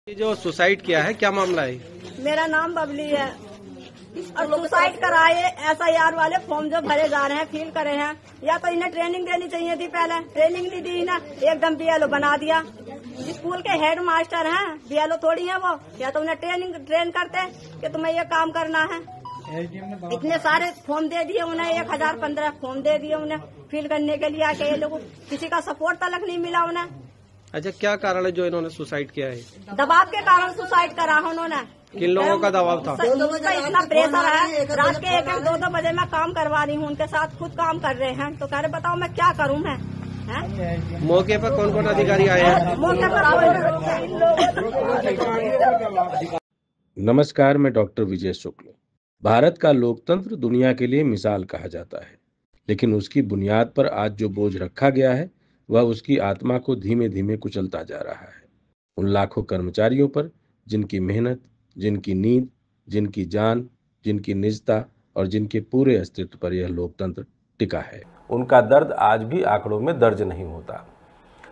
ये जो सुसाइड किया है क्या मामला है? मेरा नाम बबली है और सुसाइड कराए SIR वाले फॉर्म जो भरे जा रहे हैं फिल करे हैं, या तो इन्हें ट्रेनिंग देनी चाहिए थी। पहले ट्रेनिंग नहीं दी ना, एकदम BLO बना दिया। स्कूल के हेड मास्टर हैं, BLO थोड़ी है वो। या तो उन्हें ट्रेन करते कि तुम्हें ये काम करना है। इतने सारे फॉर्म दे दिए उन्हें, 1015 फॉर्म दे दिए उन्हें फिल करने के लिए। आके ये लोग किसी का सपोर्ट तक नहीं मिला उन्हें। अच्छा, क्या कारण है जो इन्होंने सुसाइड किया है? दबाव के कारण सुसाइड करा उन्होंने। किन लोगों का दबाव था? उसका इतना प्रेशर है, रात के 1-1, 2-2 बजे मैं काम करवा रही हूँ उनके साथ, खुद काम कर रहे हैं। तो कह रहे बताओ मैं क्या करूँ मैं? मौके पर कौन कौन अधिकारी आए हैं? मौके पर नमस्कार, मैं डॉक्टर विजय शुक्ल। भारत का लोकतंत्र दुनिया के लिए मिसाल कहा जाता है, लेकिन उसकी बुनियाद पर आज जो बोझ रखा गया है वह उसकी आत्मा को धीमे धीमे कुचलता जा रहा है। उन लाखों कर्मचारियों पर जिनकी मेहनत, जिनकी नींद, जिनकी जान, जिनकी निजता और जिनके पूरे अस्तित्व पर यह लोकतंत्र टिका है, उनका दर्द आज भी आंकड़ों में दर्ज नहीं होता।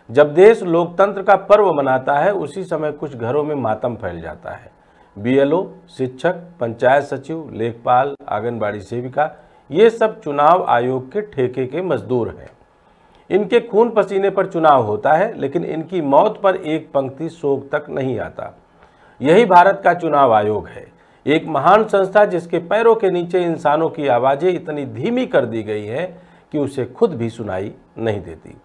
जब देश लोकतंत्र का पर्व मनाता है, उसी समय कुछ घरों में मातम फैल जाता है। BLO, शिक्षक, पंचायत सचिव, लेखपाल, आंगनबाड़ी सेविका, ये सब चुनाव आयोग के ठेके के मजदूर हैं। इनके खून पसीने पर चुनाव होता है, लेकिन इनकी मौत पर एक पंक्ति शोक तक नहीं आता। यही भारत का चुनाव आयोग है, एक महान संस्था जिसके पैरों के नीचे इंसानों की आवाज़ें इतनी धीमी कर दी गई है कि उसे खुद भी सुनाई नहीं देती।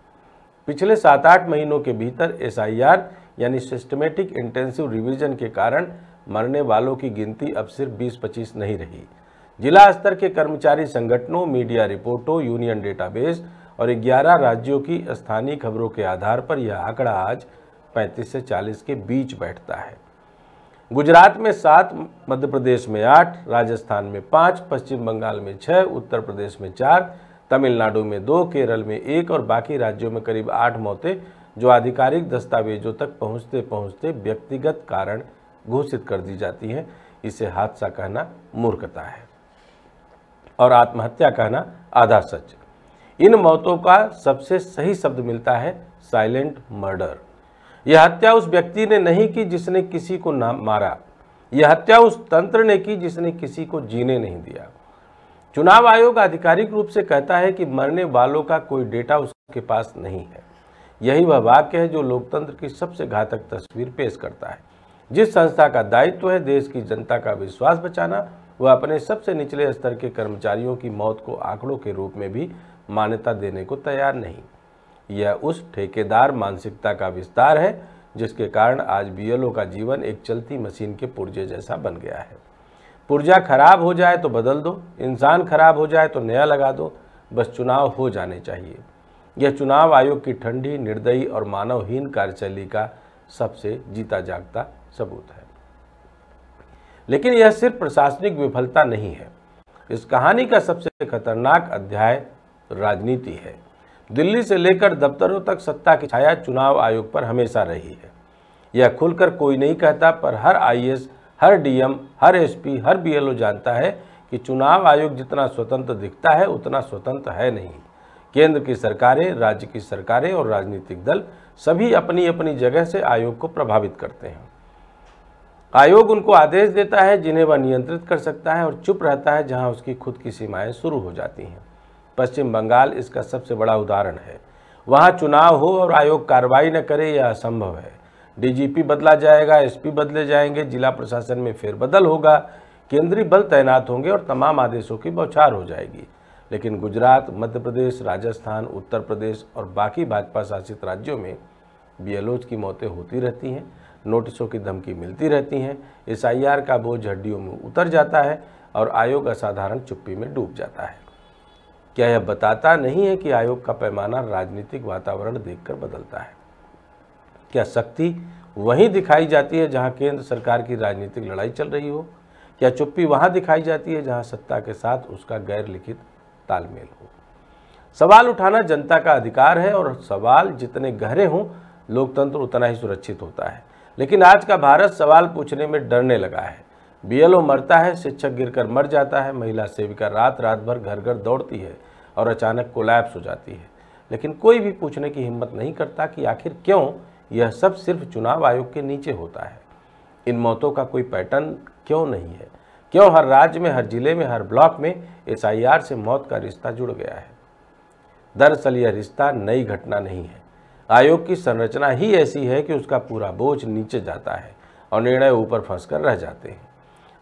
पिछले 7-8 महीनों के भीतर SIR यानी सिस्टमेटिक इंटेंसिव रिवीजन के कारण मरने वालों की गिनती अब सिर्फ 20-25 नहीं रही। जिला स्तर के कर्मचारी संगठनों, मीडिया रिपोर्टों, यूनियन डेटाबेस और 11 राज्यों की स्थानीय खबरों के आधार पर यह आंकड़ा आज 35 से 40 के बीच बैठता है। गुजरात में 7, मध्य प्रदेश में 8, राजस्थान में 5, पश्चिम बंगाल में 6, उत्तर प्रदेश में 4, तमिलनाडु में 2, केरल में 1 और बाकी राज्यों में करीब 8 मौतें जो आधिकारिक दस्तावेजों तक पहुंचते पहुंचते व्यक्तिगत कारण घोषित कर दी जाती हैं। इसे हादसा कहना मूर्खता है और आत्महत्या कहना आधा सच। इन मौतों का सबसे सही शब्द मिलता है साइलेंट मर्डर। यह हत्या उस व्यक्ति ने नहीं की जिसने किसी को ना मारा, यह हत्या उस तंत्र ने की जिसने किसी को जीने नहीं दिया। चुनाव आयोग आधिकारिक रूप से कहता है कि मरने वालों का कोई डेटा उसके पास नहीं है। यही वह वाक्य है जो लोकतंत्र की सबसे घातक तस्वीर पेश करता है। जिस संस्था का दायित्व है देश की जनता का विश्वास बचाना, वह अपने सबसे निचले स्तर के कर्मचारियों की मौत को आंकड़ों के रूप में भी मान्यता देने को तैयार नहीं। यह उस ठेकेदार मानसिकता का विस्तार है जिसके कारण आज BLO का जीवन एक चलती मशीन के पुर्जे जैसा बन गया है। पुर्जा खराब हो जाए तो बदल दो, इंसान खराब हो जाए तो नया लगा दो, बस चुनाव हो जाने चाहिए। यह चुनाव आयोग की ठंडी, निर्दयी और मानवहीन कार्यशैली का सबसे जीता जागता सबूत है। लेकिन यह सिर्फ प्रशासनिक विफलता नहीं है। इस कहानी का सबसे खतरनाक अध्याय राजनीति है। दिल्ली से लेकर दफ्तरों तक सत्ता की छाया चुनाव आयोग पर हमेशा रही है। यह खुलकर कोई नहीं कहता, पर हर IAS, हर DM, हर SP, हर BLO जानता है कि चुनाव आयोग जितना स्वतंत्र दिखता है उतना स्वतंत्र है नहीं। केंद्र की सरकारें, राज्य की सरकारें और राजनीतिक दल सभी अपनी अपनी जगह से आयोग को प्रभावित करते हैं। आयोग उनको आदेश देता है जिन्हें वह नियंत्रित कर सकता है और चुप रहता है जहां उसकी खुद की सीमाएं शुरू हो जाती हैं। पश्चिम बंगाल इसका सबसे बड़ा उदाहरण है। वहां चुनाव हो और आयोग कार्रवाई न करे, यह असंभव है। DGP बदला जाएगा, SP बदले जाएंगे, जिला प्रशासन में फेरबदल होगा, केंद्रीय बल तैनात होंगे और तमाम आदेशों की बौछार हो जाएगी। लेकिन गुजरात, मध्य प्रदेश, राजस्थान, उत्तर प्रदेश और बाकी भाजपा शासित राज्यों में BLOs की मौतें होती रहती हैं, नोटिसों की धमकी मिलती रहती हैं, SIR का बोझ हड्डियों में उतर जाता है और आयोग असाधारण चुप्पी में डूब जाता है। क्या यह बताता नहीं है कि आयोग का पैमाना राजनीतिक वातावरण देखकर बदलता है? क्या शक्ति वहीं दिखाई जाती है जहां केंद्र सरकार की राजनीतिक लड़ाई चल रही हो? क्या चुप्पी वहां दिखाई जाती है जहां सत्ता के साथ उसका गैर लिखित तालमेल हो? सवाल उठाना जनता का अधिकार है और सवाल जितने गहरे हों लोकतंत्र उतना ही सुरक्षित होता है। लेकिन आज का भारत सवाल पूछने में डरने लगा है। BLO मरता है, शिक्षक गिरकर मर जाता है, महिला सेविका रात रात भर घर घर दौड़ती है और अचानक कोलैप्स हो जाती है। लेकिन कोई भी पूछने की हिम्मत नहीं करता कि आखिर क्यों यह सब सिर्फ चुनाव आयोग के नीचे होता है। इन मौतों का कोई पैटर्न क्यों नहीं है? क्यों हर राज्य में, हर जिले में, हर ब्लॉक में SIR से मौत का रिश्ता जुड़ गया है? दरअसल यह रिश्ता नई घटना नहीं है। आयोग की संरचना ही ऐसी है कि उसका पूरा बोझ नीचे जाता है और निर्णय ऊपर फंसकर रह जाते हैं।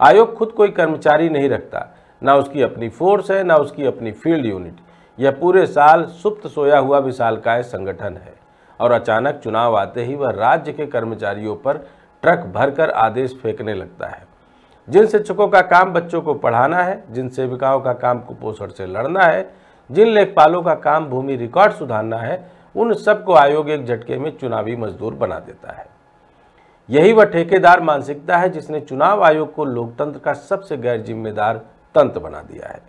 आयोग खुद कोई कर्मचारी नहीं रखता, ना उसकी अपनी फोर्स है, ना उसकी अपनी फील्ड यूनिट। यह पूरे साल सुप्त सोया हुआ विशालकाय संगठन है और अचानक चुनाव आते ही वह राज्य के कर्मचारियों पर ट्रक भरकर आदेश फेंकने लगता है। जिन शिक्षकों का काम बच्चों को पढ़ाना है, जिन सेविकाओं का काम कुपोषण से लड़ना है, जिन लेखपालों का काम भूमि रिकॉर्ड सुधारना है, उन सबको आयोग एक झटके में चुनावी मजदूर बना देता है। यही वह ठेकेदार मानसिकता है जिसने चुनाव आयोग को लोकतंत्र का सबसे गैर जिम्मेदार तंत्र बना दिया है।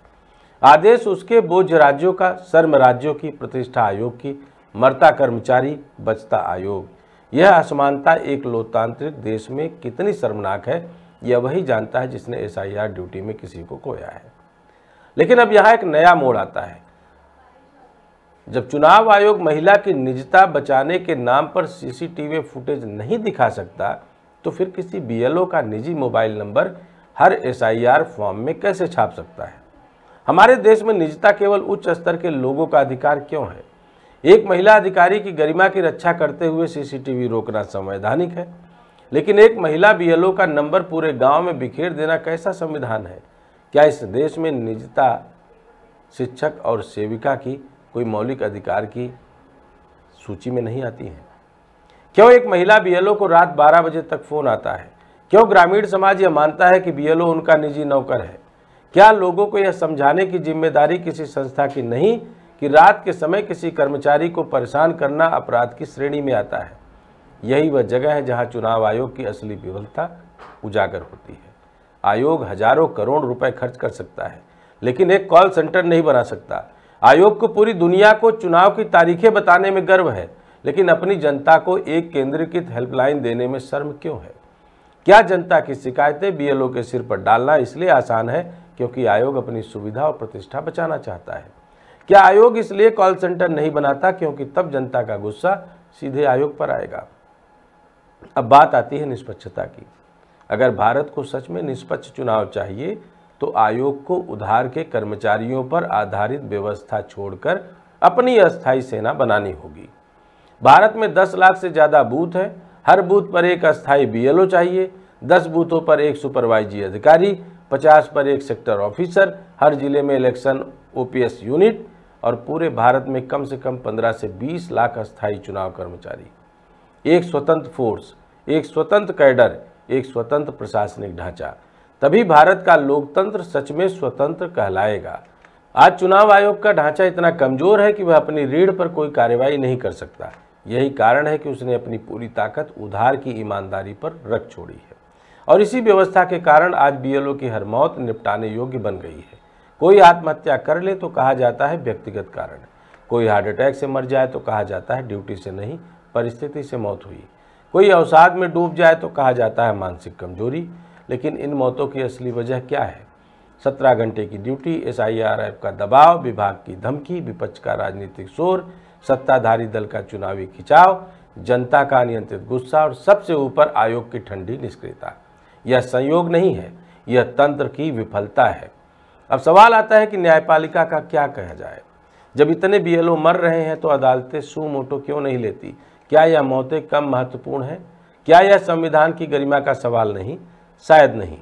आदेश उसके, बोझ राज्यों का, शर्म राज्यों की, प्रतिष्ठा आयोग की, मरता कर्मचारी बचता आयोग। यह असमानता एक लोकतांत्रिक देश में कितनी शर्मनाक है, यह वही जानता है जिसने SIR ड्यूटी में किसी को खोया है। लेकिन अब यहाँ एक नया मोड़ आता है। जब चुनाव आयोग महिला की निजता बचाने के नाम पर CCTV फुटेज नहीं दिखा सकता, तो फिर किसी BLO का निजी मोबाइल नंबर हर SIR फॉर्म में कैसे छाप सकता है? हमारे देश में निजता केवल उच्च स्तर के लोगों का अधिकार क्यों है? एक महिला अधिकारी की गरिमा की रक्षा करते हुए CCTV रोकना संवैधानिक है, लेकिन एक महिला BLO का नंबर पूरे गांव में बिखेर देना कैसा संविधान है? क्या इस देश में निजता शिक्षक और सेविका की कोई मौलिक अधिकार की सूची में नहीं आती है? क्यों एक महिला BLO को रात 12 बजे तक फोन आता है? क्यों ग्रामीण समाज यह मानता है कि BLO उनका निजी नौकर है? क्या लोगों को यह समझाने की जिम्मेदारी किसी संस्था की नहीं कि रात के समय किसी कर्मचारी को परेशान करना अपराध की श्रेणी में आता है? यही वह जगह है जहां चुनाव आयोग की असली विफलता उजागर होती है। आयोग हजारों करोड़ रुपए खर्च कर सकता है, लेकिन एक कॉल सेंटर नहीं बना सकता। आयोग को पूरी दुनिया को चुनाव की तारीखें बताने में गर्व है, लेकिन अपनी जनता को एक केंद्रीकृत हेल्पलाइन देने में शर्म क्यों है? क्या जनता की शिकायतें BLO के सिर पर डालना इसलिए आसान है क्योंकि आयोग अपनी सुविधा और प्रतिष्ठा बचाना चाहता है? क्या आयोग इसलिए कॉल सेंटर नहीं बनाता क्योंकि तब जनता का गुस्सा सीधे आयोग पर आएगा? अब बात आती है निष्पक्षता की। अगर भारत को सच में निष्पक्ष चुनाव चाहिए तो आयोग को उधार के कर्मचारियों पर आधारित व्यवस्था छोड़कर अपनी अस्थायी सेना बनानी होगी। भारत में 10 लाख से ज़्यादा बूथ हैं। हर बूथ पर एक अस्थायी BLO चाहिए, 10 बूथों पर एक सुपरवाइजरी अधिकारी, 50 पर एक सेक्टर ऑफिसर, हर जिले में इलेक्शन OPS यूनिट और पूरे भारत में कम से कम 15 से 20 लाख अस्थायी चुनाव कर्मचारी। एक स्वतंत्र फोर्स, एक स्वतंत्र कैडर, एक स्वतंत्र प्रशासनिक ढांचा, तभी भारत का लोकतंत्र सच में स्वतंत्र कहलाएगा। आज चुनाव आयोग का ढांचा इतना कमजोर है कि वह अपनी रीढ़ पर कोई कार्रवाई नहीं कर सकता। यही कारण है कि उसने अपनी पूरी ताकत उधार की ईमानदारी पर रख छोड़ी है और इसी व्यवस्था के कारण आज BLO की हर मौत निपटाने योग्य बन गई है। कोई आत्महत्या कर ले तो कहा जाता है व्यक्तिगत कारण, कोई हार्ट अटैक से मर जाए तो कहा जाता है ड्यूटी से नहीं परिस्थिति से मौत हुई, कोई अवसाद में डूब जाए तो कहा जाता है मानसिक कमजोरी। लेकिन इन मौतों की असली वजह क्या है? 17 घंटे की ड्यूटी, SIR का दबाव, विभाग की धमकी, विपक्ष का राजनीतिक शोर, सत्ताधारी दल का चुनावी खिंचाव, जनता का अनियंत्रित गुस्सा और सबसे ऊपर आयोग की ठंडी निष्क्रियता। यह संयोग नहीं है, यह तंत्र की विफलता है। अब सवाल आता है कि न्यायपालिका का क्या कहा जाए? जब इतने BLO मर रहे हैं तो अदालतें सू मोटो क्यों नहीं लेती? क्या यह मौतें कम महत्वपूर्ण हैं? क्या यह संविधान की गरिमा का सवाल नहीं? शायद नहीं,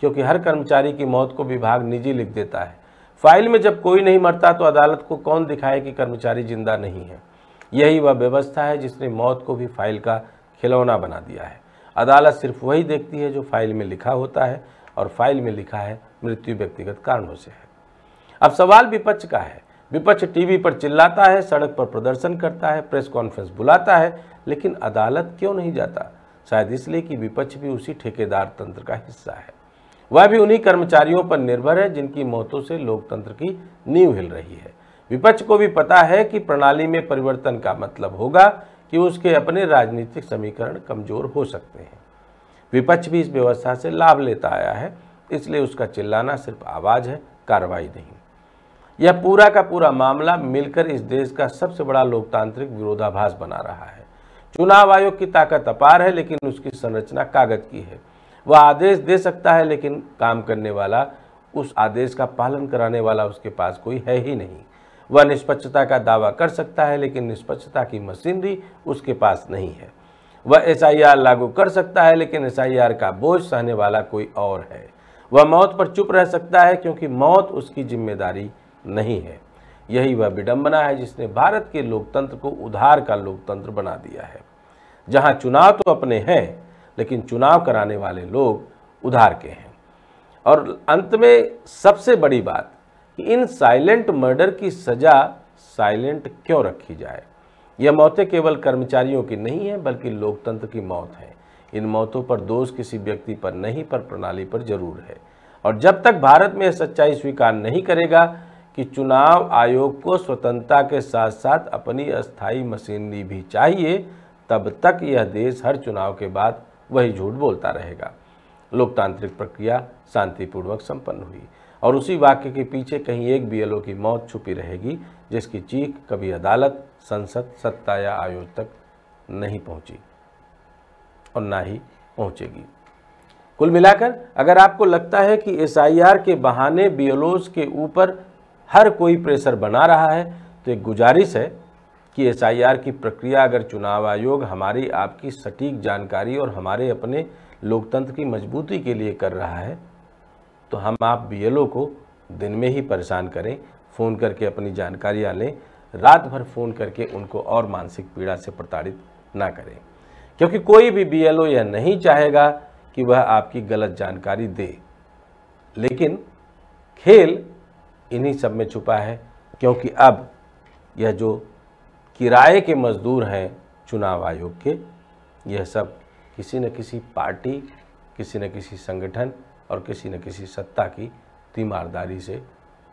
क्योंकि हर कर्मचारी की मौत को विभाग निजी लिख देता है। फाइल में जब कोई नहीं मरता तो अदालत को कौन दिखाए कि कर्मचारी जिंदा नहीं है? यही वह व्यवस्था है जिसने मौत को भी फाइल का खिलौना बना दिया है। अदालत सिर्फ वही देखती है जो फाइल में लिखा होता है और फाइल में लिखा है मृत्यु व्यक्तिगत कारणों से है। अब सवाल विपक्ष का है। विपक्ष टीवी पर चिल्लाता है, सड़क पर प्रदर्शन करता है, प्रेस कॉन्फ्रेंस बुलाता है, लेकिन अदालत क्यों नहीं जाता? शायद इसलिए कि विपक्ष भी उसी ठेकेदार तंत्र का हिस्सा है। वह भी उन्हीं कर्मचारियों पर निर्भर है जिनकी मौतों से लोकतंत्र की नींव हिल रही है। विपक्ष को भी पता है कि प्रणाली में परिवर्तन का मतलब होगा कि उसके अपने राजनीतिक समीकरण कमजोर हो सकते हैं। विपक्ष भी इस व्यवस्था से लाभ लेता आया है, इसलिए उसका चिल्लाना सिर्फ आवाज़ है, कार्रवाई नहीं। यह पूरा का पूरा मामला मिलकर इस देश का सबसे बड़ा लोकतांत्रिक विरोधाभास बना रहा है। चुनाव आयोग की ताकत अपार है, लेकिन उसकी संरचना कागज की है। वह आदेश दे सकता है, लेकिन काम करने वाला, उस आदेश का पालन कराने वाला उसके पास कोई है ही नहीं। वह निष्पक्षता का दावा कर सकता है, लेकिन निष्पक्षता की मशीनरी उसके पास नहीं है। वह SIR लागू कर सकता है, लेकिन SIR का बोझ सहने वाला कोई और है। वह मौत पर चुप रह सकता है, क्योंकि मौत उसकी जिम्मेदारी नहीं है। यही वह विडंबना है जिसने भारत के लोकतंत्र को उधार का लोकतंत्र बना दिया है, जहां चुनाव तो अपने हैं, लेकिन चुनाव कराने वाले लोग उधार के हैं। और अंत में सबसे बड़ी बात कि इन साइलेंट मर्डर की सजा साइलेंट क्यों रखी जाए। यह मौतें केवल कर्मचारियों की नहीं है, बल्कि लोकतंत्र की मौत है। इन मौतों पर दोष किसी व्यक्ति पर नहीं, पर प्रणाली पर जरूर है। और जब तक भारत में यह सच्चाई स्वीकार नहीं करेगा कि चुनाव आयोग को स्वतंत्रता के साथ साथ अपनी अस्थायी मशीनरी भी चाहिए, तब तक यह देश हर चुनाव के बाद वही झूठ बोलता रहेगा। लोकतांत्रिक प्रक्रिया शांतिपूर्वक संपन्न हुई, और उसी वाक्य के पीछे कहीं एक BLO की मौत छुपी रहेगी, जिसकी चीख कभी अदालत, संसद, सत्ता या आयोग तक नहीं पहुंची और ना ही पहुंचेगी। कुल मिलाकर अगर आपको लगता है कि SIR के बहाने BLOs के ऊपर हर कोई प्रेशर बना रहा है, तो एक गुजारिश है कि SIR की प्रक्रिया अगर चुनाव आयोग हमारी आपकी सटीक जानकारी और हमारे अपने लोकतंत्र की मजबूती के लिए कर रहा है, तो हम आप BLO को दिन में ही परेशान करें, फ़ोन करके अपनी जानकारियाँ लें, रात भर फ़ोन करके उनको और मानसिक पीड़ा से प्रताड़ित ना करें, क्योंकि कोई भी BLO यह नहीं चाहेगा कि वह आपकी गलत जानकारी दे। लेकिन खेल इन्हीं सब में छुपा है, क्योंकि अब यह जो किराए के मजदूर हैं चुनाव आयोग के, यह सब किसी न किसी पार्टी, किसी न किसी संगठन और किसी न किसी सत्ता की तीमारदारी से,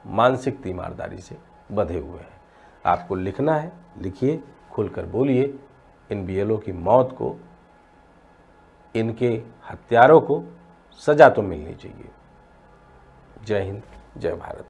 मानसिक तीमारदारी से बंधे हुए हैं। आपको लिखना है, लिखिए, खुलकर बोलिए। इन BLO की मौत को, इनके हत्यारों को सजा तो मिलनी चाहिए। जय हिंद, जय भारत।